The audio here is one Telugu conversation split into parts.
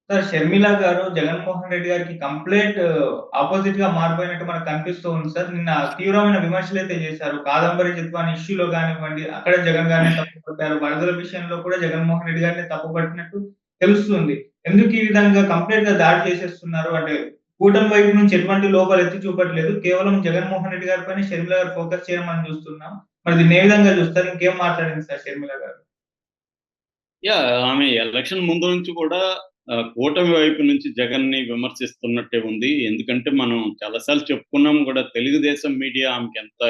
సార్ షర్మిల గారు జగన్మోహన్ రెడ్డి గారికి కంప్లీట్ అపోజిట్‌గా మారిపోయినట్టు మనకు కనిపిస్తూ ఉంది సార్. నిన్న తీవ్రమైన విమర్శలైతే చేశారు. కాదంబరి చిత్వాన్ని ఇష్యూలో గానివ్వండి, అక్కడ జగన్ గారినే తప్పుపట్టారు. వరదల విషయంలో కూడా జగన్మోహన్ రెడ్డి గారినే తప్పుపట్టినట్టు తెలుస్తుంది. ఎందుకు ఈ విధంగా కంప్లీట్‌గా దాడి చేసేస్తున్నారు? అంటే కూటమి వైపు నుంచి ఎటువంటి లోపాలు ఎత్తి చూపట్లేదు. కేవలం జగన్మోహన్ రెడ్డి గారి పైన షర్మిల గారు ఫోకస్ చేయడం మనం చూస్తున్నాం. మరి దీన్ని ఏ విధంగా చూస్తారు? ఇంకేం మాట్లాడింది సార్ షర్మిల గారు? ఆమె ఎలక్షన్ ముందు నుంచి కూడా కూటమి వైపు నుంచి జగన్‌ని విమర్శిస్తున్నట్టే ఉంది. ఎందుకంటే మనం చాలా సార్లు చెప్పుకున్నాం గూడా తెలుగుదేశం మీడియా ఆమెకెంత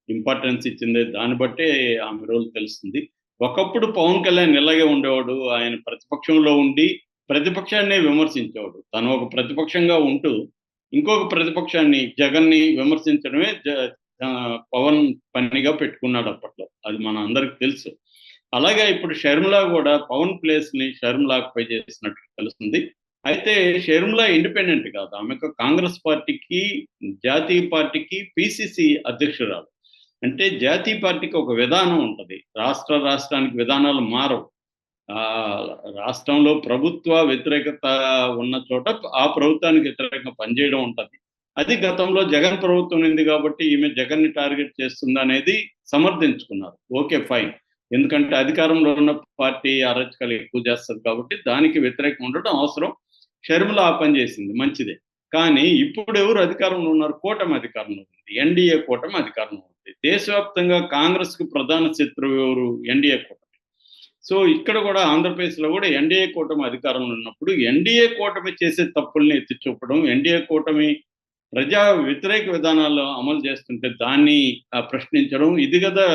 ఇంపార్టెన్స్ ఇచ్చింది. దాన్ని బట్టే ఆమె రోల్ తెలుస్తుంది. ఒకప్పుడు పవన్ కళ్యాణ్ ఇలాగే ఉండేవాడు. ఆయన ప్రతిపక్షంలో ఉండి ప్రతిపక్షాన్నే విమర్శించేవాడు. తను ఒక ప్రతిపక్షంగా ఉంటూ ఇంకొక ప్రతిపక్షాన్ని జగన్‌ని విమర్శించడమే పవన్ పనిగా పెట్టుకున్నాడు అప్పట్లో. అది మన అందరికి తెలుసు. అలాగే ఇప్పుడు షర్మిల గూడా పవన్ ప్లేస్‌ని షర్మిల ఆక్యుపై చేసినట్టు తెలుస్తుంది. అయితే షర్మిల ఇండిపెండెంట్ కాదు. ఆమెకు కాంగ్రెస్ పార్టీకి, జాతీయ పార్టీకి పీసీసీ అధ్యక్షురాలు. అంటే జాతీయ పార్టీకి ఒక విధానం ఉంటది. రాష్ట్రానికి విధానాలు మారవు. ఆహ్, రాష్ట్రంలో ప్రభుత్వ వ్యతిరేకత ఉన్న చోట ఆ ప్రభుత్వానికి వ్యతిరేకంగా పనిచేయడం ఉంటది. అది గతంలో జగన్ ప్రభుత్వం ఉంది కాబట్టి ఈమె జగన్‌ని టార్గెట్ చేస్తుందనేది సమర్థించుకున్నారు. ఓకే. ఫైన్. ఎందుకంటే అధికారంలో ఉన్న పార్టీ అరాచకాలు ఎక్కువ చేస్తది కాబట్టి దానికి వ్యతిరేకంగా ఉండడం అవసరం. షర్మిల ఆ పని చేసింది మంచిదే. కానీ ఇప్పుడు ఎవరు అధికారంలో ఉన్నారు? కూటమి అధికారంలో ఉంది. ఎన్‌డీఏ కూటమి అధికారంలో ఉంది. దేశవ్యాప్తంగా కాంగ్రెస్‌కి ప్రధాన శత్రువు ఎవరు? ఎన్‌డీఏ కూటమి. సో, ఇక్కడ గూడా ఆంధ్రప్రదేశ్‌లో గూడా ఎన్‌డీఏ కూటమి అధికారంలో ఉన్నప్పుడు ఎన్‌డీఏ కూటమి చేసే తప్పుల్ని ఎత్తి చూపడం, ఎన్‌డీఏ కూటమి ప్రజా వ్యతిరేక విధానాలు అమలు చేస్తుంటే దాన్ని ప్రశ్నించడం ఇది గదా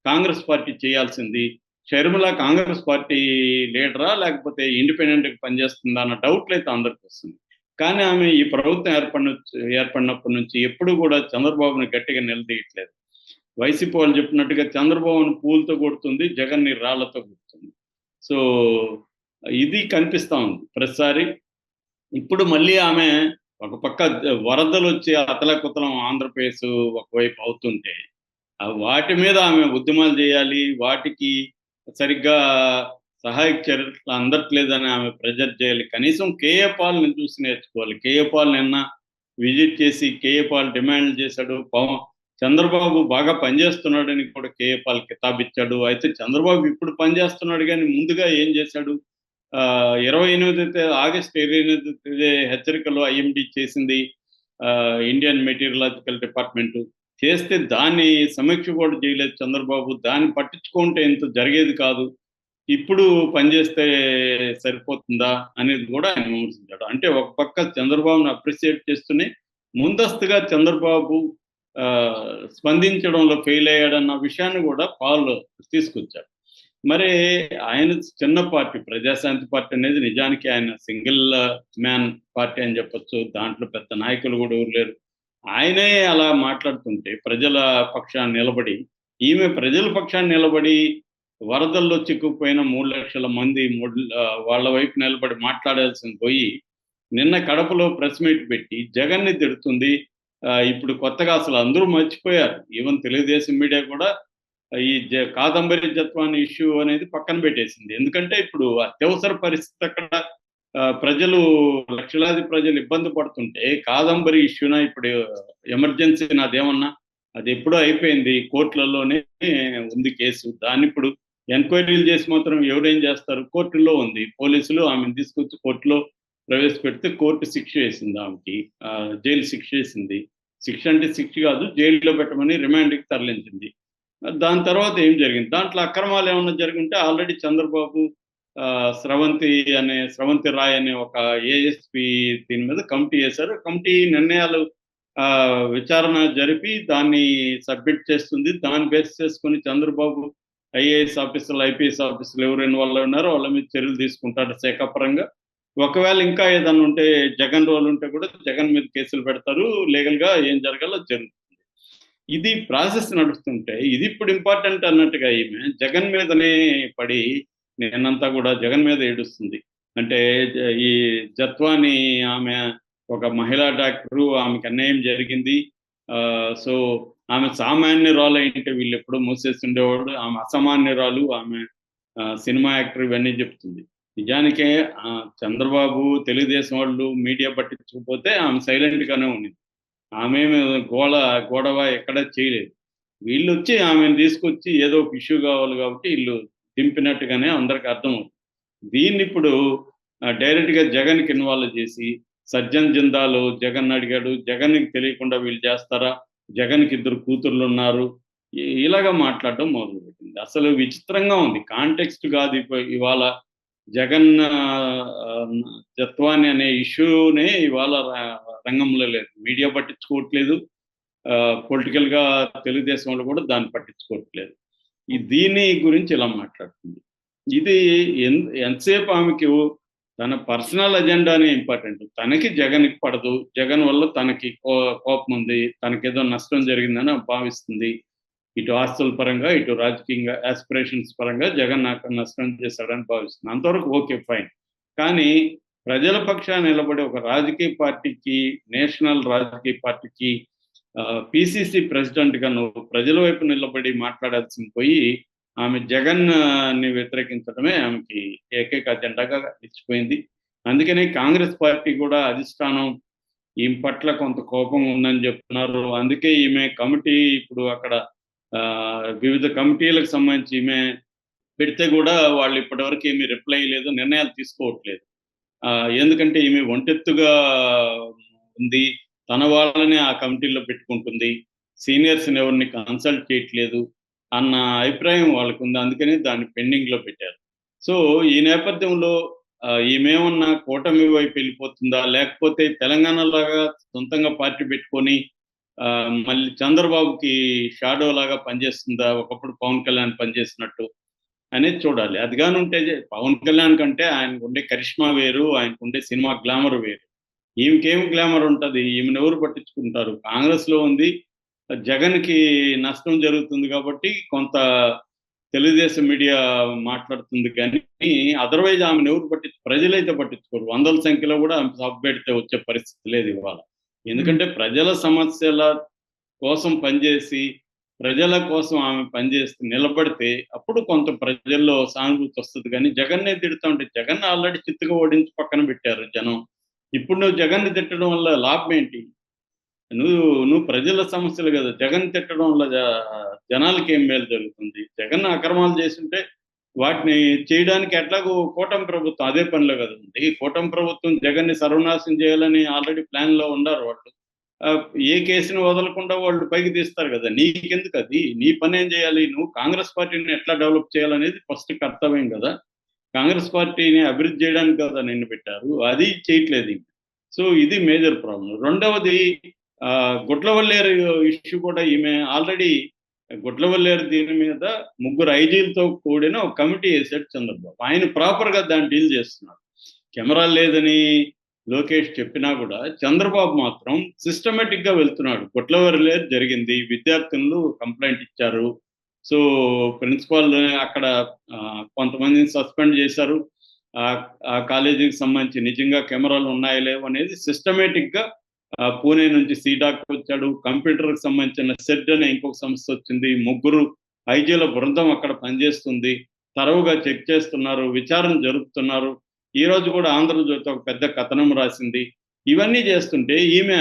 కాంగ్రెస్ పార్టీ చేయాల్సింది. షర్మిల కాంగ్రెస్ పార్టీ లీడరా? లేకపోతే ఇండిపెండెంట్‌గా పనిచేస్తుందా? అన్న డౌట్‌లయితే అందరికొస్తుంది. కానీ ఆమె ఈ ప్రభుత్వం ఏర్పడినప్పటి నుంచి ఎప్పుడు గూడా చంద్రబాబుని గట్టిగా నిలదీయట్లేదు. వైసీపీ వాళ్ళు చెప్పినట్టుగా చంద్రబాబుని పూలతో కొడుతుంది. జగన్‌ని రాళ్ళతో కొడుతుంది. సో, ఇది కనిపిస్తా ఉంది ప్రతిసారి. ఇప్పుడు మళ్ళీ ఆమె ఒక పక్క వరదలొచ్చి అతలాకుతలం ఆంధ్రప్రదేశ్ ఒకవైపు అవుతుంటే, వాటి మీద ఆమె ఉద్యమాలు జేయాలి. వాటికి సరిగ్గా సహాయక చర్యలు అందట్లేదని ఆమె ప్రెజర్ చేయాలి. కనీసం కేఏ పాల్‌ని చూసి నేర్చుకోవాలి. కేఏ పాల్ నిన్న విజిట్ చేసి కేఏ పాల్ డిమాండ్‌లు చేశాడు. చంద్రబాబు బాగా పనిచేస్తున్నాడని కూడా కేఏ పాల్ కితాబిచ్చాడు. అయితే చంద్రబాబు ఇప్పుడు పనిచేస్తున్నాడు గానీ ముందుగా ఏం చేశాడు? 28 ఆగస్టు 28 తేదీ హెచ్చరికలు ఐఎండీ చేసింది ఇండియన్ మెటీరియలాజికల్ డిపార్ట్‌మెంటు. చేస్తే దాన్ని సమీక్ష కూడా చేయలేదు చంద్రబాబు. దాన్ని పట్టించుకుంటే ఇంత జరిగేది కాదు. ఇప్పుడు పనిచేస్తే సరిపోతుందా? అనేది గూడా ఆయన విమర్శించాడు. అంటే ఒక పక్క చంద్రబాబుని అప్రిషియేట్ చేస్తూనే ముందస్తుగా చంద్రబాబు స్పందించడంలో ఫెయిల్ అయ్యాడన్న విషయాన్ని గూడా పాల్ తీసుకొచ్చాడు. మరి ఆయన చిన్న పార్టీ ప్రజాశాంతి పార్టీ అనేది నిజానికి ఆయన సింగిల్ మ్యాన్ పార్టీ అని చెప్పొచ్చు. దాంట్లో పెద్ద నాయకులు గూడా ఎవరు లేరు. ఆయనే అలా మాట్లాడుతుంటే ప్రజల పక్షాన నిలబడి, ఈమె ప్రజల పక్షాన నిలబడి వరదల్లో చిక్కుకుపోయిన 3,00,000 మంది వాళ్ళ వైపు నిలబడి మాట్లాడాల్సింది పోయి, నిన్న కడపలో ప్రెస్ మీట్ పెట్టి జగన్‌ని తిడుతుంది. ఇప్పుడు కొత్తగా అసలు అందరూ మర్చిపోయారు. ఈవెన్ తెలుగుదేశం మీడియా కూడా ఈ కాదంబరి జత్వాని ఇష్యూ అనేది పక్కన పెట్టేసింది. ఎందుకంటే ఇప్పుడు అత్యవసర పరిస్థితి అక్కడ ప్రజలు లక్షలాది ప్రజలు ఇబ్బంది పడుతుంటే కాదంబరి ఇష్యూనా ఇప్పుడు ఎమర్జెన్సీ నాదేమన్నా అది ఎప్పుడో అయిపోయింది. కోర్టులలోనే ఉంది కేసు. దాన్నిప్పుడు ఎంక్వైరీలు చేసి మాత్రం ఎవరేం చేస్తారు? కోర్టుల్లో ఉంది. పోలీసులు ఆమెను తీసుకొచ్చి కోర్టులో ప్రవేశపెడితే కోర్టు శిక్ష వేసింది ఆమెకి. జైలు శిక్ష వేసింది. శిక్ష అంటే శిక్ష కాదు. జైలులో పెట్టమని రిమాండ్‌కి తరలించింది. దాని తర్వాత ఏం జరిగింది? దాంట్లో అక్రమాలేమన్నా జరిగుంటే ఆల్రెడీ చంద్రబాబు స్రవంతి రాయ్ అనే ఒక ఏఎస్‌పీ దీని మీద కమిటీ ఏశారు. కమిటీ నిర్ణయాలు విచారణ జరిపి దాన్ని సబ్మిట్ చేస్తుంది. దాన్ని బేస్ చేసుకొని చంద్రబాబు ఐఏఎస్ ఆఫీసర్లు, ఐపీఎస్ ఆఫీసర్లు ఎవరు ఇన్వాల్వ్ అయి ఉన్నారో వాళ్ళ మీద చర్యలు తీసుకుంటాడు శాఖాపరంగా. ఒకవేళ ఇంకా ఏదన్నా ఉంటే జగన్ రోల్ ఉంటే కూడా జగన్ మీద కేసులు పెడతారు. లీగల్‌గా ఏం జరగాలో జరుగుతుంది. ఇది ప్రాసెస్ నడుస్తుంటే, ఇది ఇప్పుడు ఇంపార్టెంట్ అన్నట్టుగా ఈమె జగన్ మీదనే పడి నిన్నంతా గూడా జగన్ మీద ఏడుస్తుంది. అంటే ఈ జత్వాని ఆమె ఒక మహిళా డాక్టరు. ఆమెకు అన్యాయం జరిగింది. సో, ఆమె సామాన్యురాలు అయ్యుంటే వీళ్ళెప్పుడో మూసేసి ఉండేవాళ్ళు. ఆమె అసామాన్యురాలు. ఆమె సినిమా యాక్టర్ ఇవన్నీ చెప్తుంది. నిజానికే చంద్రబాబు, తెలుగుదేశం వాళ్ళు మీడియా పట్టించకపోతే ఆమె సైలెంట్‌గానే ఉండింది. ఆమేమి గొడవ ఎక్కడ చేయలేదు. వీళ్ళొచ్చి ఆమెను తీసుకొచ్చి ఏదో ఒక ఇష్యూ కావాలి కాబట్టి ఈళ్ళు దింపినట్టుగానే అందరికి అర్థమవుతుంది. దీన్నిప్పుడు డైరెక్ట్‌గా జగన్‌కి ఇన్వాల్వ్ చేసి, సజ్జన్ జిందాల్ జగన్ అడిగాడు. జగన్‌కి తెలియకుండా వీళ్ళు చేస్తారా? జగన్‌కి ఇద్దరు కూతుర్లున్నారు. ఇలాగ మాట్లాడడం మొదలుపెట్టింది. అసలు విచిత్రంగా ఉంది. కాంటెక్స్ట్ కాదు ఇవాళ జగన్ జత్వాని అనే ఇష్యూనే ఇవాళ రంగంలో లేదు. మీడియా పట్టించుకోవట్లేదు. పొలిటికల్‌గా తెలుగుదేశం వాళ్ళు కూడా దాన్ని పట్టించుకోవట్లేదు. దీని గురించి ఇలా మాట్లాడుతుంది. ఇది ఎంతసేపు ఆమెకి తన పర్సనల్ అజెండానే ఇంపార్టెంట్. తనకి జగన్‌కి పడదు. జగన్ వల్ల తనకి కోపముంది. తనకేదో నష్టం జరిగిందని ఆమె భావిస్తుంది. ఇటు ఆస్తుల పరంగా, ఇటు రాజకీయంగా యాస్పిరేషన్స్ పరంగా జగన్ నాకు నష్టం చేశాడని భావిస్తుంది. అంతవరకు ఓకే ఫైన్. కానీ ప్రజల పక్షాన నిలబడే ఒక రాజకీయ పార్టీకి, నేషనల్ రాజకీయ పార్టీకి పీసీసీ ప్రెసిడెంట్‌గా నువ్వు ప్రజల వైపు నిలబడి మాట్లాడాల్సింది పోయి, ఆమె జగన్‌ని వ్యతిరేకించడమే ఆమెకి ఏకైక అజెండాగా నిలిచిపోయింది. అందుకనే కాంగ్రెస్ పార్టీ కూడా అధిష్టానం ఈమె పట్ల కొంత కోపం ఉందని చెప్తున్నారు. అందుకే ఈమె కమిటీ ఇప్పుడు అక్కడ వివిధ కమిటీలకు సంబంధించి ఈమె పెడితే గూడా వాళ్ళు ఇప్పటివరకు ఏమి రిప్లై లేదు. నిర్ణయాలు తీసుకోవట్లేదు. ఎందుకంటే ఈమె ఒంటెత్తుగా ఉంది. తన వాళ్ళనే ఆ కమిటీలో పెట్టుకుంటుంది. సీనియర్స్‌ని ఎవరిని కన్సల్ట్ చేయట్లేదు అన్న అభిప్రాయం వాళ్ళకుంది. అందుకని దాన్ని పెండింగ్‌లో పెట్టారు. సో, ఈ నేపథ్యంలో ఈమేమన్నా కూటమి వైపు వెళ్ళిపోతుందా? లేకపోతే తెలంగాణలాగా సొంతంగా పార్టీ పెట్టుకొని మళ్ళీ చంద్రబాబుకి షాడో లాగా పనిచేస్తుందా? ఒకప్పుడు పవన్ కళ్యాణ్ పనిచేసినట్టు అనేది చూడాలి. అది గానుంటే పవన్ కళ్యాణ్ కంటే ఆయనకుండే కరిష్మా వేరు. ఆయనకుండే సినిమా గ్లామర్ వేరు. ఈమెకేం గ్లామర్ ఉంటది? ఈమెనెవరు పట్టించుకుంటారు? కాంగ్రెస్‌లో ఉంది. జగన్‌కి నష్టం జరుగుతుంది కాబట్టి కొంత తెలుగుదేశం మీడియా మాట్లాడుతుంది కానీ, అదర్‌వైజ్ ఆమెనెవరు ప్రజలైతే పట్టించుకోరు. వందల సంఖ్యలో గూడా ఆమె సభ పెడితే వచ్చే పరిస్థితి లేదు ఇవాళ. హ్మ్. ఎందుకంటే ప్రజల సమస్యల కోసం పనిచేసి, ప్రజల కోసం ఆమె పనిచేస్తూ నిలబడితే, అప్పుడు కొంత ప్రజల్లో సానుభూతి వస్తది గానీ, జగన్నే తిడతా ఉంటే జగన్ ఆల్రెడీ చిత్తుగా ఓడించి పక్కన పెట్టారు జనం. ఇప్పుడు నువ్వు జగన్‌ని తిట్టడం వల్ల లాభం ఏంటి? నువ్వు ప్రజల సమస్యలు గదా! జగన్ తిట్టడం వల్ల జనాలకేం మేలు జరుగుతుంది? జగన్ అక్రమాలు చేసుంటే వాటిని చేయడానికి ఎట్లాగో కూటమి ప్రభుత్వం అదే పనిలో గదా ఉంది. కూటమి ప్రభుత్వం జగన్‌ని సర్వనాశనం చేయాలని ఆల్రెడీ ప్లాన్‌లో ఉండారు వాళ్ళు. ఆహ్, ఏ కేసుని వదలకుండా వాళ్ళు పైకి తీస్తారు గదా! నీకెందుకది? నీ పనేం జేయాలి? నువ్వు కాంగ్రెస్ పార్టీని ఎట్లా డెవలప్ చేయాలనేది ఫస్ట్ కర్తవ్యం గదా! కాంగ్రెస్ పార్టీని అభివృద్ధి చేయడానికి కదా నిన్ను పెట్టారు. అది చేయట్లేదు. సో, ఇది మేజర్ ప్రాబ్లమ్. రెండవది గుడ్లవల్లేరు ఇష్యూ కూడా ఈమె ఆల్రెడీ గుడ్లవల్లేరు దీని మీద ముగ్గురు ఐజీలతో కూడిన ఒక కమిటీ ఏసాడు చంద్రబాబు. ఆయన ప్రాపర్‌గా దాన్ని డీల్ చేస్తున్నాడు. కెమెరా లేదని లోకేష్ చెప్పినా గూడా చంద్రబాబు మాత్రం సిస్టమాటిక్‌గా వెళ్తున్నాడు. గుడ్లవల్లేరు జరిగింది. విద్యార్థినులు కంప్లెయింట్ ఇచ్చారు. సో, ప్రిన్సిపల్ అక్కడ కొంతమందిని సస్పెండ్ చేశారు. ఆ కాలేజీకి సంబంధించి నిజంగా కెమెరాలు ఉన్నాయో లేవో అనేది సిస్టమాటిక్‌గా పూణే నుంచి సీడాక్ వచ్చాడు. కంప్యూటర్‌కి సంబంధించిన సెడ్ అనే ఇంకొక సంస్థ వచ్చింది. ముగ్గురు ఐజీల బృందం అక్కడ పనిచేస్తుంది. తరోగా చెక్ చేస్తున్నారు. విచారణ జరుపుతున్నారు. ఈరోజు కూడా 'ఆంధ్రజ్యోతి' ఒక పెద్ద కథనం రాసింది. ఇవన్నీ చేస్తుంటే ఈమె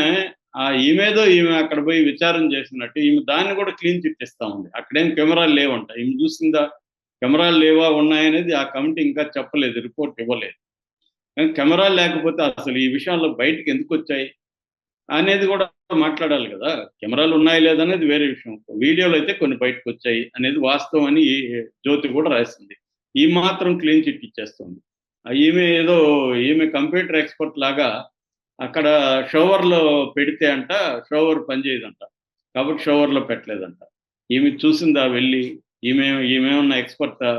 అక్కడ పోయి విచారణ చేసినట్టు ఈమె దాన్ని కూడా క్లీన్ చిట్ ఇస్తా ఉంది. అక్కడేం కెమెరాలు లేవంట. ఈమె చూసిందా? కెమెరాలు లేవా? ఉన్నాయనేది ఆ కమిటీ ఇంకా చెప్పలేదు. రిపోర్ట్ ఇవ్వలేదు. కెమెరాలు లేకపోతే అసలు ఈ విషయాల్లో బయటికెందుకొచ్చాయి? అనేది గూడా మాట్లాడాలి గదా! కెమెరాలు ఉన్నాయా లేదా అనేది వేరే విషయం. వీడియోలయితే కొన్ని బయటకొచ్చాయి అనేది వాస్తవం అని జ్యోతి గూడా రాసింది. ఈ మాత్రం క్లీన్ చిట్ ఇచ్చేస్తుంది. ఈమె కంప్యూటర్ ఎక్స్‌పర్ట్ లాగా అక్కడ షోవర్‌లో పెడితే షోవర్ పనిచేయదంట. కాబట్టి షోవర్‌లో పెట్టలేదంట. ఈమె చూసిందా వెళ్లి? ఈమేమన్నా ఎక్స్‌పర్టా?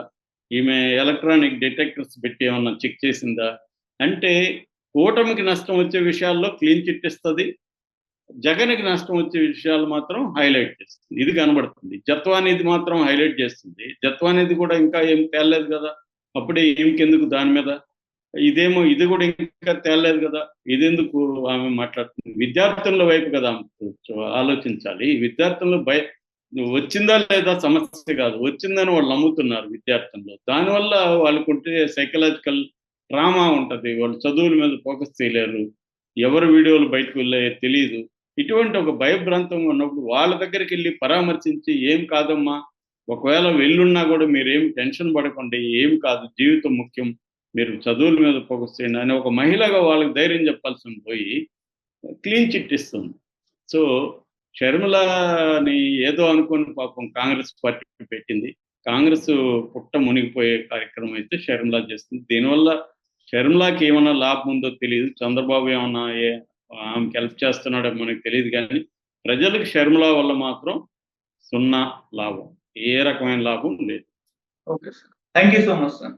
ఈమె ఎలక్ట్రానిక్ డిటెక్టర్స్ పెట్టి ఏమన్నా చెక్ చేసిందా? అంటే కూటమికి నష్టం వచ్చే విషయాల్లో క్లీన్ చిట్ ఇస్తది. జగన్‌కి నష్టం వచ్చే విషయాలు మాత్రం హైలైట్ చేస్తుంది. ఇది కనబడుతుంది. జత్వానీది మాత్రం హైలైట్ చేస్తుంది. జత్వానీది కూడా ఇంకా ఏం తేలలేదు గదా! అప్పుడే ఈమెకెందుకు దాని మీద? ఇది గూడా ఇంకా తేలలేదు గదా! ఇదెందుకు ఆమె మాట్లాడుతుంది? విద్యార్థుల వైపు కదా ఆమె ఆలోచించాలి. విద్యార్థులను వచ్చిందా లేదా సమస్య గాదు. వచ్చిందని వాళ్ళు నమ్ముతున్నారు విద్యార్థుల్లో. దానివల్ల వాళ్ళకుంటే సైకలాజికల్ ట్రామా ఉంటది. వాళ్ళు చదువుల మీద ఫోకస్ చేయలేరు. ఎవరి వీడియోలు బయటకు వెళ్ళాయో తెలీదు. ఇటువంటి ఒక భయభ్రాంతంగా ఉన్నప్పుడు వాళ్ళ దగ్గరికెళ్ళి పరామర్శించి, "ఏం కాదమ్మా, ఒకవేళ వెళ్ళున్నా గూడా మీరేమి టెన్షన్ పడకండి. ఏం కాదు. జీవితం ముఖ్యం. మీరు చదువుల మీద ఫోకస్ చేయండి" అని ఒక మహిళగా వాళ్ళకి ధైర్యం చెప్పాల్సింది పోయి, క్లీన్ చిట్ ఇస్తుంది. సో, షర్మిలని ఏదో అనుకోని పాపం కాంగ్రెస్ పార్టీ పెట్టింది. కాంగ్రెస్ పుట్ట మునిగిపోయే కార్యక్రమం అయితే షర్మిల చేస్తుంది. దీనివల్ల షర్మిలకి ఏమన్నా లాభం ఉందో తెలీదు. చంద్రబాబు ఏమన్నా ఆమెకి హెల్ప్ చేస్తున్నాడో మనకు తెలీదు గానీ, ప్రజలకు షర్మిల వల్ల మాత్రం సున్నా లాభం. ఏ రకమైన లాభం లేదు. Okay sir. Thank you so much sir.